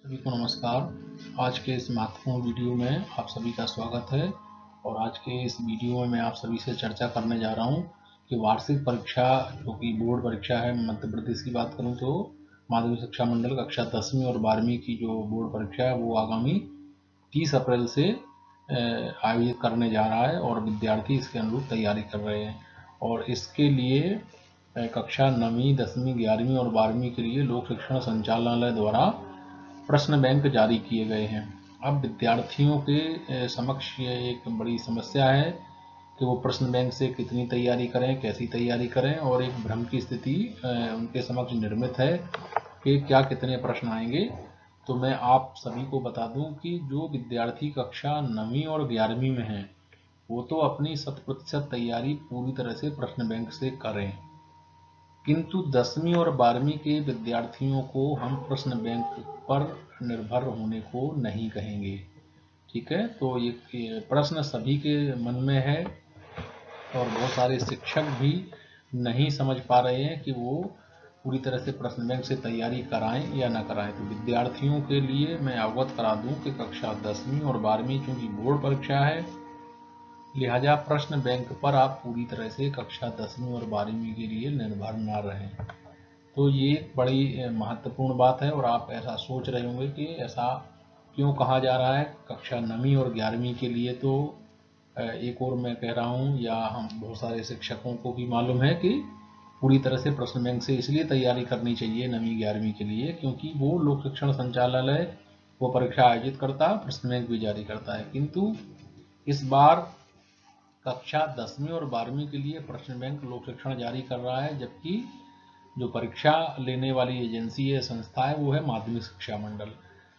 सभी को नमस्कार। आज के इस महत्वपूर्ण वीडियो में आप सभी का स्वागत है। और आज के इस वीडियो में मैं आप सभी से चर्चा करने जा रहा हूं कि वार्षिक परीक्षा जो कि बोर्ड परीक्षा है मध्य प्रदेश की बात करूं तो माध्यमिक शिक्षा मंडल कक्षा 10वीं और 12वीं की जो बोर्ड परीक्षा है वो आगामी 30 अप्रैल से आयोजित करने जा रहा है और विद्यार्थी इसके अनुरूप तैयारी कर रहे हैं। और इसके लिए कक्षा 9वीं 10वीं 11वीं और 12वीं के लिए लोक शिक्षण संचालनालय द्वारा प्रश्न बैंक जारी किए गए हैं। अब विद्यार्थियों के समक्ष ये एक बड़ी समस्या है कि वो प्रश्न बैंक से कितनी तैयारी करें, कैसी तैयारी करें, और एक भ्रम की स्थिति उनके समक्ष निर्मित है कि क्या कितने प्रश्न आएंगे। तो मैं आप सभी को बता दूं कि जो विद्यार्थी कक्षा 9वीं और 11वीं में हैं वो तो अपनी 100% तैयारी पूरी तरह से प्रश्न बैंक से करें, किंतु 10वीं और 12वीं के विद्यार्थियों को हम प्रश्न बैंक पर निर्भर होने को नहीं कहेंगे। ठीक है, तो ये प्रश्न सभी के मन में है और बहुत सारे शिक्षक भी नहीं समझ पा रहे हैं कि वो पूरी तरह से प्रश्न बैंक से तैयारी कराएं या ना कराएं। तो विद्यार्थियों के लिए मैं अवगत करा दूं कि कक्षा 10वीं और 12वीं चूंकि बोर्ड परीक्षा है, लिहाजा प्रश्न बैंक पर आप पूरी तरह से कक्षा 10वीं और 12वीं के लिए निर्भर ना रहें। तो ये एक बड़ी महत्वपूर्ण बात है और आप ऐसा सोच रहे होंगे कि ऐसा क्यों कहा जा रहा है। कक्षा 9वीं और 11वीं के लिए तो एक और मैं कह रहा हूँ या हम बहुत सारे शिक्षकों को भी मालूम है कि पूरी तरह से प्रश्न बैंक से इसलिए तैयारी करनी चाहिए 9वीं 11वीं के लिए क्योंकि वो लोक शिक्षण संचालनालय वो परीक्षा आयोजित करता है, प्रश्न बैंक भी जारी करता है। किंतु इस बार कक्षा 10वीं और 12वीं के लिए प्रश्न बैंक लोक शिक्षण जारी कर रहा है, जबकि जो परीक्षा लेने वाली एजेंसी है, संस्था है, वो है माध्यमिक शिक्षा मंडल।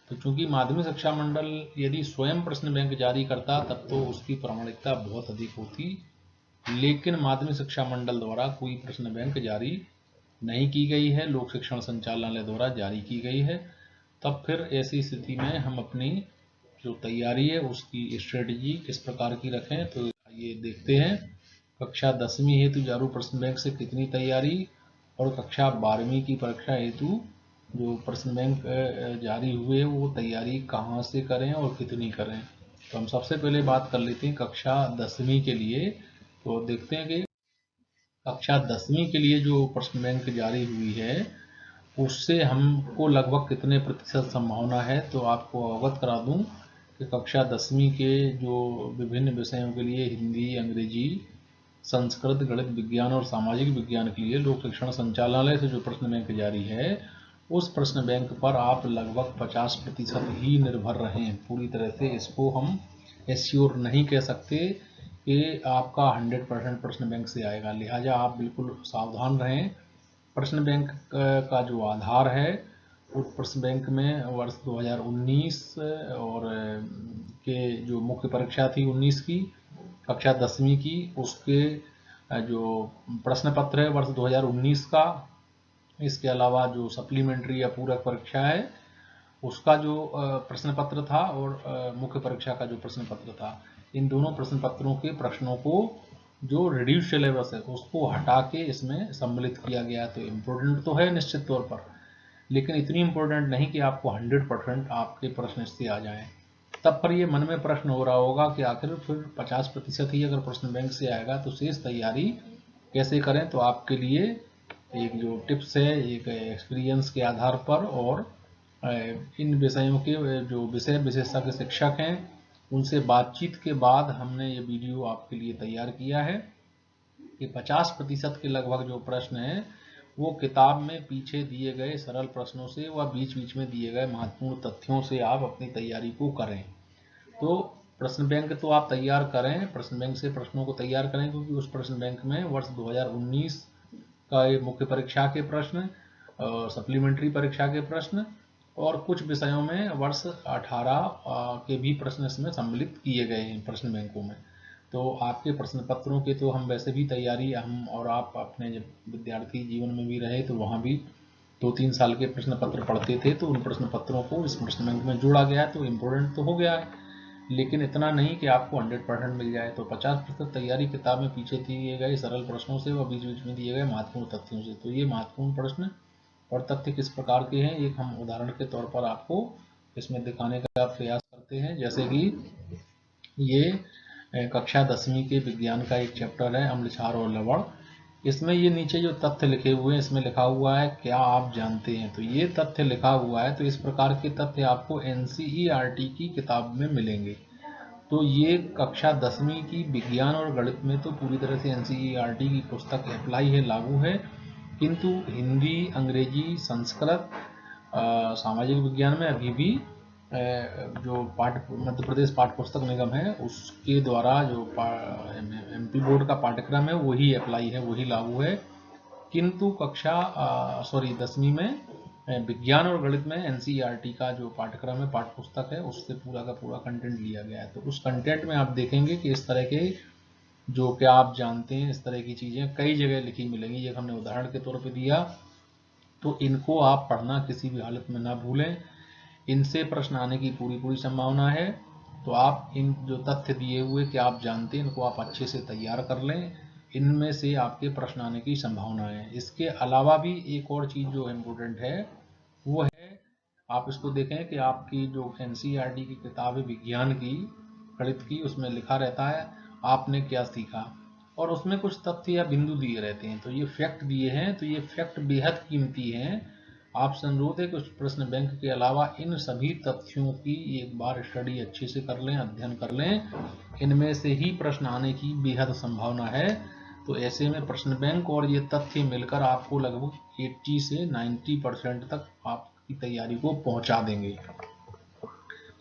तो चूंकि माध्यमिक शिक्षा मंडल यदि स्वयं प्रश्न बैंक जारी करता तब तो उसकी प्रामाणिकता बहुत अधिक होती, लेकिन माध्यमिक शिक्षा मंडल द्वारा कोई प्रश्न बैंक जारी नहीं की गई है, लोक शिक्षण संचालनालय द्वारा जारी की गई है। तब फिर ऐसी स्थिति में हम अपनी जो तैयारी है उसकी स्ट्रेटजी किस प्रकार की रखें, तो ये देखते हैं। कक्षा 10वीं हेतु जारू प्रश्न बैंक से कितनी तैयारी और कक्षा 12वीं की परीक्षा हेतु जो प्रश्न बैंक जारी हुए वो तैयारी कहाँ से करें और कितनी करें। तो हम सबसे पहले बात कर लेते हैं कक्षा 10वीं के लिए। तो देखते हैं कि कक्षा 10वीं के लिए जो प्रश्न बैंक जारी हुई है उससे हमको लगभग कितने प्रतिशत संभावना है। तो आपको अवगत करा दूं कि कक्षा 10वीं के जो विभिन्न विषयों के लिए हिंदी, अंग्रेजी, संस्कृत, गणित, विज्ञान और सामाजिक विज्ञान के लिए लोक शिक्षण संचालनालय से जो प्रश्न बैंक जारी है उस प्रश्न बैंक पर आप लगभग 50% ही निर्भर रहें। पूरी तरह से इसको हम एश्योर नहीं कह सकते कि आपका 100% प्रश्न बैंक से आएगा, लिहाजा आप बिल्कुल सावधान रहें। प्रश्न बैंक का जो आधार है उस प्रश्न बैंक में वर्ष 2019 और के जो मुख्य परीक्षा थी 19 की कक्षा 10वीं की, उसके जो प्रश्न पत्र है वर्ष 2019 का, इसके अलावा जो सप्लीमेंट्री या पूरक परीक्षा है उसका जो प्रश्न पत्र था और मुख्य परीक्षा का जो प्रश्न पत्र था, इन दोनों प्रश्न पत्रों के प्रश्नों को जो रिड्यूस सिलेबस है उसको हटा के इसमें सम्मिलित किया गया। तो इम्पोर्टेंट तो है निश्चित तौर पर, लेकिन इतनी इम्पोर्टेंट नहीं कि आपको 100% आपके प्रश्न इससे आ जाएं। तब पर ये मन में प्रश्न हो रहा होगा कि आखिर फिर 50% ही अगर प्रश्न बैंक से आएगा तो शेष तैयारी कैसे करें। तो आपके लिए एक जो टिप्स है एक एक्सपीरियंस के आधार पर और इन विषयों के जो विषय विशेषज्ञ शिक्षक हैं उनसे बातचीत के बाद हमने ये वीडियो आपके लिए तैयार किया है कि 50% के लगभग जो प्रश्न हैं वो किताब में पीछे दिए गए सरल प्रश्नों से व बीच बीच में दिए गए महत्वपूर्ण तथ्यों से आप अपनी तैयारी को करें। तो प्रश्न बैंक तो आप तैयार करें, प्रश्न बैंक से प्रश्नों को तैयार करें, क्योंकि उस प्रश्न बैंक में वर्ष 2019 का मुख्य परीक्षा के प्रश्न, सप्लीमेंट्री परीक्षा के प्रश्न और कुछ विषयों में वर्ष 18 के भी प्रश्न इसमें सम्मिलित किए गए हैं प्रश्न बैंकों में। तो आपके प्रश्न पत्रों के तो हम वैसे भी तैयारी हम और आप अपने जब विद्यार्थी जीवन में भी रहे तो वहाँ भी 2-3 साल के प्रश्न पत्र पढ़ते थे, तो उन प्रश्न पत्रों को इस प्रश्न बैंक में जोड़ा गया है, तो इम्पोर्टेंट तो हो गया है, लेकिन इतना नहीं कि आपको 100% मिल जाए। तो 50% तैयारी किताब में पीछे दिए गए सरल प्रश्नों से व बीच बीच में दिए गए महत्वपूर्ण तथ्यों से। तो ये महत्वपूर्ण प्रश्न और तथ्य किस प्रकार के हैं एक हम उदाहरण के तौर पर आपको इसमें दिखाने का प्रयास करते हैं। जैसे कि ये कक्षा 10वीं के विज्ञान का एक चैप्टर है, अम्ल क्षार और लवण। इसमें ये नीचे जो तथ्य लिखे हुए हैं, इसमें लिखा हुआ है क्या आप जानते हैं। तो ये तथ्य लिखा हुआ है, तो इस प्रकार के तथ्य आपको एनसीईआरटी की किताब में मिलेंगे। तो ये कक्षा 10वीं की विज्ञान और गणित में तो पूरी तरह से एनसीईआरटी की पुस्तक अप्लाई है, लागू है, किंतु हिंदी, अंग्रेजी, संस्कृत, सामाजिक विज्ञान में अभी भी जो मध्य प्रदेश पाठ्य पुस्तक निगम है उसके द्वारा जो एमपी बोर्ड का पाठ्यक्रम है वही अप्लाई है, वही लागू है। किंतु कक्षा 10वीं में विज्ञान और गणित में एनसीईआरटी का जो पाठ्यक्रम है, पाठ्य पुस्तक है, उससे पूरा का पूरा कंटेंट लिया गया है। तो उस कंटेंट में आप देखेंगे कि इस तरह के जो क्या आप जानते हैं, इस तरह की चीज़ें कई जगह लिखी मिलेंगी। ये हमने उदाहरण के तौर पे दिया, तो इनको आप पढ़ना किसी भी हालत में ना भूलें। इनसे प्रश्न आने की पूरी संभावना है। तो आप इन जो तथ्य दिए हुए कि आप जानते हैं, इनको आप अच्छे से तैयार कर लें, इनमें से आपके प्रश्न आने की संभावना है। इसके अलावा भी एक और चीज़ जो इम्पोर्टेंट है वो है, आप इसको देखें कि आपकी जो एनसीईआरटी की किताब है विज्ञान की, गणित की, उसमें लिखा रहता है आपने क्या सीखा, और उसमें कुछ तथ्य या बिंदु दिए रहते हैं। तो ये फैक्ट दिए हैं, तो ये फैक्ट बेहद कीमती हैं। आपसे अनुरोध है कि उस प्रश्न बैंक के अलावा इन सभी तथ्यों की एक बार स्टडी अच्छे से कर लें, अध्ययन कर लें। इनमें से ही प्रश्न आने की बेहद संभावना है। तो ऐसे में प्रश्न बैंक और ये तथ्य मिलकर आपको लगभग 80 से 90% तक आपकी तैयारी को पहुंचा देंगे।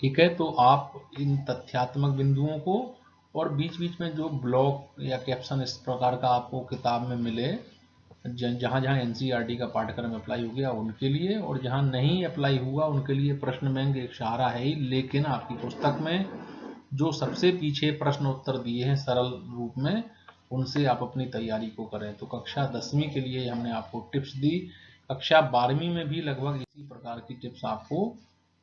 ठीक है, तो आप इन तथ्यात्मक बिंदुओं को और बीच बीच में जो ब्लॉक या कैप्शन इस प्रकार का आपको किताब में मिले, जहाँ जहाँ एनसीईआरटी का पाठ्यक्रम अप्लाई हो गया उनके लिए, और जहाँ नहीं अप्लाई हुआ उनके लिए प्रश्न बैंक एक सहारा है ही। लेकिन आपकी पुस्तक में जो सबसे पीछे प्रश्न उत्तर दिए हैं सरल रूप में, उनसे आप अपनी तैयारी को करें। तो कक्षा 10वीं के लिए हमने आपको टिप्स दी। कक्षा 12वीं में भी लगभग इसी प्रकार की टिप्स आपको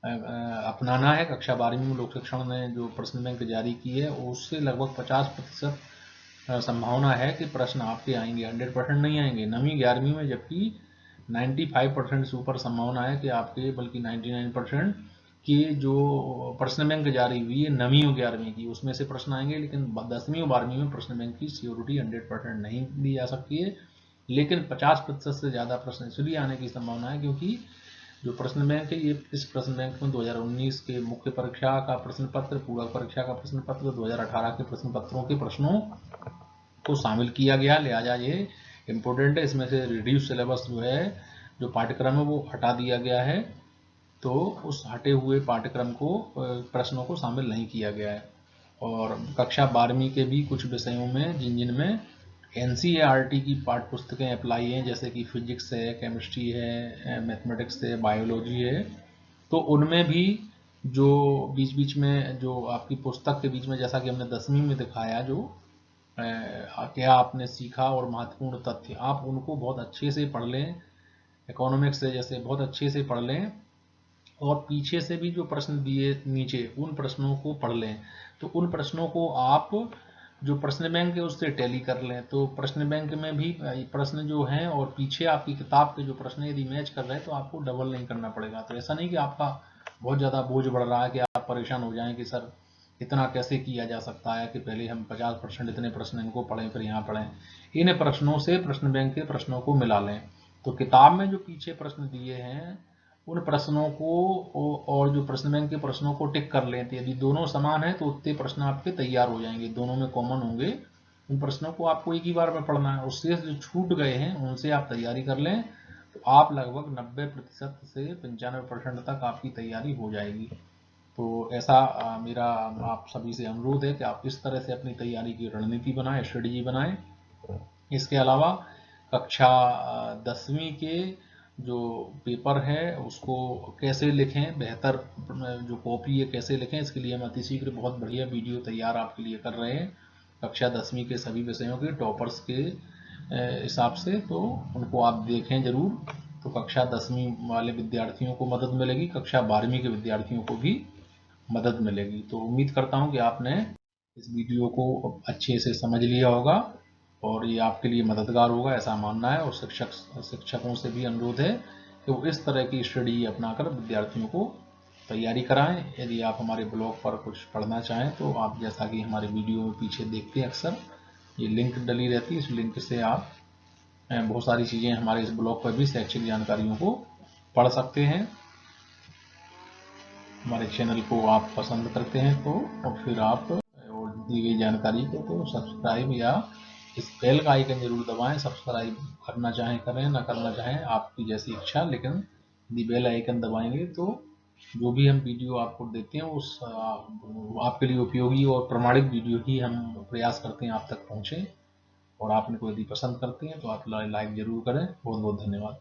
अपनाना है। कक्षा 12वीं में लोक शिक्षण ने जो प्रश्न बैंक जारी की है उससे लगभग 50% संभावना है कि प्रश्न आपके आएंगे, 100% नहीं आएंगे। 9वीं 11वीं में जबकि 95% से ऊपर संभावना है कि आपके, बल्कि 99% कि जो प्रश्न बैंक जारी हुई है 9वीं और 11वीं की, उसमें से प्रश्न आएंगे। लेकिन 10वीं और 12वीं में प्रश्न बैंक की सिक्योरिटी 100% नहीं दी जा सकती है। लेकिन 50% से ज़्यादा प्रश्न इसलिए आने की संभावना है क्योंकि जो प्रश्न बैंक है, ये इस प्रश्न बैंक में 2019 के मुख्य परीक्षा का प्रश्न पत्र, पूरक परीक्षा का प्रश्न पत्र, 2018 के प्रश्न पत्रों के प्रश्नों को शामिल किया गया, लिहाजा ये इम्पोर्टेंट है। इसमें से रिड्यूस सिलेबस जो है, जो पाठ्यक्रम है, वो हटा दिया गया है। तो उस हटे हुए पाठ्यक्रम को, प्रश्नों को शामिल नहीं किया गया है। और कक्षा 12वीं के भी कुछ विषयों में जिनमें एनसीईआरटी की पाठ्य पुस्तकें अप्लाई हैं, जैसे कि फिजिक्स है, केमिस्ट्री है, मैथमेटिक्स है, बायोलॉजी है, तो उनमें भी जो बीच बीच में जो आपकी पुस्तक के बीच में, जैसा कि हमने 10वीं में दिखाया, जो क्या आपने सीखा और महत्वपूर्ण तथ्य, आप उनको बहुत अच्छे से पढ़ लें। इकोनॉमिक्स से जैसे बहुत अच्छे से पढ़ लें, और पीछे से भी जो प्रश्न दिए नीचे, उन प्रश्नों को पढ़ लें। तो उन प्रश्नों को आप जो प्रश्न बैंक है उससे टैली कर लें। तो प्रश्न बैंक में भी प्रश्न जो हैं और पीछे आपकी किताब के जो प्रश्न यदि मैच कर रहे हैं तो आपको डबल नहीं करना पड़ेगा। तो ऐसा नहीं कि आपका बहुत ज़्यादा बोझ बढ़ रहा है कि आप परेशान हो जाएं कि सर इतना कैसे किया जा सकता है कि पहले हम 50% इतने प्रश्न इनको पढ़ें फिर यहाँ पढ़ें। इन प्रश्नों से प्रश्न बैंक के प्रश्नों को मिला लें। तो किताब में जो पीछे प्रश्न दिए हैं उन प्रश्नों को और जो प्रश्न बैंक के प्रश्नों को टिक कर लें। यदि दोनों समान है तो उतने प्रश्न आपके तैयार हो जाएंगे, दोनों में कॉमन होंगे। उन प्रश्नों को आपको एक ही बार में पढ़ना है। उससे जो छूट गए हैं उनसे आप तैयारी कर लें, तो आप लगभग 90% से 95% तक आपकी तैयारी हो जाएगी। तो ऐसा मेरा आप सभी से अनुरोध है कि आप इस तरह से अपनी तैयारी की रणनीति बनाएं, स्ट्रेटजी बनाएं। इसके अलावा कक्षा 10वीं के जो पेपर है उसको कैसे लिखें, बेहतर जो कॉपी है कैसे लिखें, इसके लिए हम अतिशीघ्र बहुत बढ़िया वीडियो तैयार आपके लिए कर रहे हैं कक्षा 10वीं के सभी विषयों के टॉपर्स के हिसाब से। तो उनको आप देखें ज़रूर। तो कक्षा 10वीं वाले विद्यार्थियों को मदद मिलेगी, कक्षा 12वीं के विद्यार्थियों को भी मदद मिलेगी। तो उम्मीद करता हूँ कि आपने इस वीडियो को अच्छे से समझ लिया होगा और ये आपके लिए मददगार होगा, ऐसा मानना है। और शिक्षकों से भी अनुरोध है कि वो इस तरह की स्टडी अपनाकर विद्यार्थियों को तैयारी कराएं। यदि आप हमारे ब्लॉग पर कुछ पढ़ना चाहें तो आप, जैसा कि हमारे वीडियो में पीछे देखते हैं अक्सर, ये लिंक डली रहती है, इस लिंक से आप बहुत सारी चीज़ें हमारे इस ब्लॉग पर भी शैक्षिक जानकारियों को पढ़ सकते हैं। हमारे चैनल को आप पसंद करते हैं तो और फिर आप दी गई जानकारी को तो सब्सक्राइब या इस बेल का आइकन जरूर दबाएं। सब्सक्राइब करना चाहें करें, ना करना चाहें आपकी जैसी इच्छा, लेकिन यदि बेल आइकन दबाएंगे तो जो भी हम वीडियो आपको देते हैं उस आपके लिए उपयोगी और प्रमाणित वीडियो ही हम प्रयास करते हैं आप तक पहुँचे। और आपने को यदि पसंद करते हैं तो आप लाइक जरूर करें। बहुत बहुत धन्यवाद।